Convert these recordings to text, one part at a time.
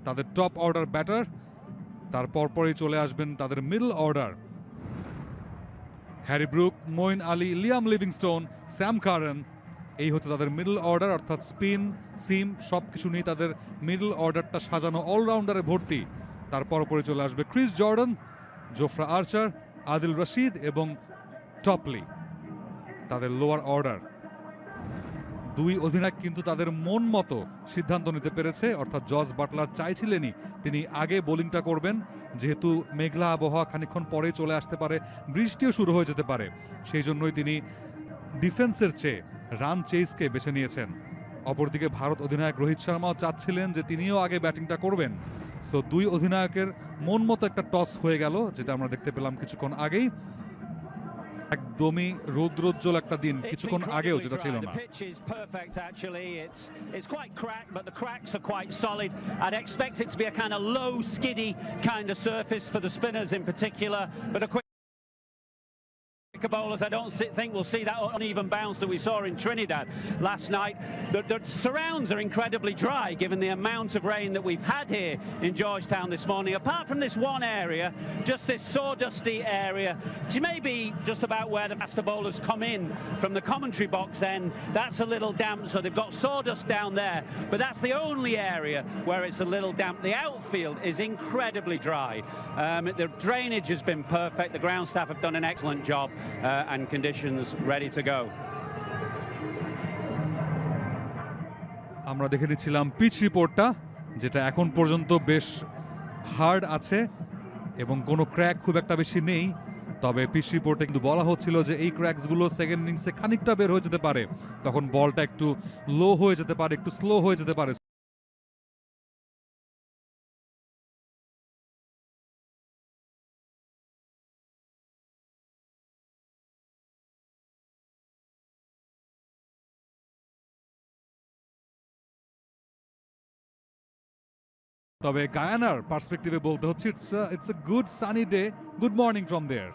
তাদের top order batter, তারপর পরই চলে আসবেন তাদের middle order. Harry Brook, Moeen Ali, Liam Livingstone, Sam Curran, এই হচ্ছে তাদের মিডল অর্ডার, অর্থাৎ স্পিন সিম সবকিছু নিয়ে তাদের মিডল অর্ডারটা সাজানো অলরাউন্ডারে ভর্তি। তারপর পরে চলে আসবে ক্রিস জর্ডান, জোফরা আর্চার, আদিল রশিদ এবং টপলি তাদের লোয়ার অর্ডার। দুই অধিনায়ক কিন্তু তাদের মন মতো সিদ্ধান্ত নিতে পেরেছে, অর্থাৎ জস বাটলার চাইছিলেনই তিনি আগে বোলিংটা করবেন, যেহেতু মেঘলা আবহাওয়া খানিকক্ষণ পরে চলে আসতে পারে, বৃষ্টিও শুরু হয়ে যেতে পারে, সেই জন্যই তিনি ডিফেন্সের চেয়ে রান চেইসকে বেছে নিয়েছেন। অপরদিকে ভারত অধিনায়ক রোহিত শর্মাও চাচ্ছিলেন যে তিনিও আগে ব্যাটিংটা করবেন। সো দুই অধিনায়কের মন মতো একটা টস হয়ে গেল, যেটা আমরা দেখতে পেলাম কিছুক্ষণ আগেই। একদমই রৌদ্রোজ্জ্বল একটা দিন কিছুক্ষণ আগেও যেটা ছিল না। It's quite cracked, but the cracks are quite solid. I'd expect it to be a kind of low, skiddy kind of surface for the spinners in particular, but a quick bowlers, I don't think we'll see that uneven bounce that we saw in Trinidad last night. The surrounds are incredibly dry given the amount of rain that we've had here in Georgetown this morning. Apart from this one area, just this sawdusty area, which may be just about where the faster bowlers come in from the commentary box end, that's a little damp, so they've got sawdust down there, but that's the only area where it's a little damp. The outfield is incredibly dry. The drainage has been perfect. The ground staff have done an excellent job. And conditions ready to go. আমরা দেখে নিচ্ছিলাম pitch রিপোর্টটা, যেটা এখন পর্যন্ত বেশ hard আছে এবং কোনো ক্র্যাক খুব একটা বেশি নেই। তবে পিচ রিপোর্টে কিন্তু বলা হচ্ছিল যে এই ক্র্যাকসগুলো সেকেন্ড ইনিংসে খানিকটা বের হয়ে যেতে পারে, তখন বলটা একটু লো হয়ে যেতে পারে, একটু স্লো হয়ে যেতে পারে। তবে গায়ানার পার্সপেক্টিভে বলতে হচ্ছে it's a good sunny day. Good morning from there.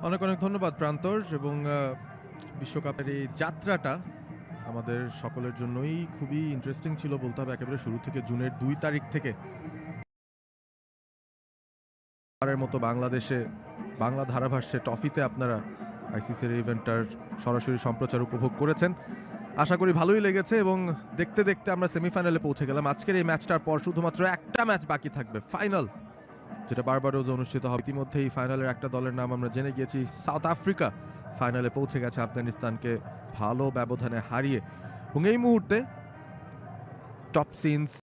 অনেক অনেক ধন্যবাদ প্রান্তর, এবং বিশ্বকাপের এই যাত্রাটা আমাদের সকলের জন্যই খুবই ইন্টারেস্টিং ছিল বলতে হবে। একেবারে শুরু থেকে জুনের 2 তারিখ থেকে মতো বাংলাদেশে বাংলা ধারাভাষ্যে টফিতে আপনারা আইসিসির ইভেন্টটার সরাসরি সম্প্রচার উপভোগ করেছেন। আশা করি ভালোই লেগেছে, এবং দেখতে দেখতে আমরা সেমিফাইনালে পৌঁছে গেলাম। আজকের এই ম্যাচটার পর শুধুমাত্র একটা ম্যাচ বাকি থাকবে, ফাইনাল, যেটা বারবাডোজে অনুষ্ঠিত হবে। ইতিমধ্যেই ফাইনালের একটা দলের নাম আমরা জেনে গিয়েছি, সাউথ আফ্রিকা ফাইনালে পৌঁছে গেছে আফগানিস্তানকে ভালো ব্যবধানে হারিয়ে। এবং এই মুহূর্তে টপ সিনস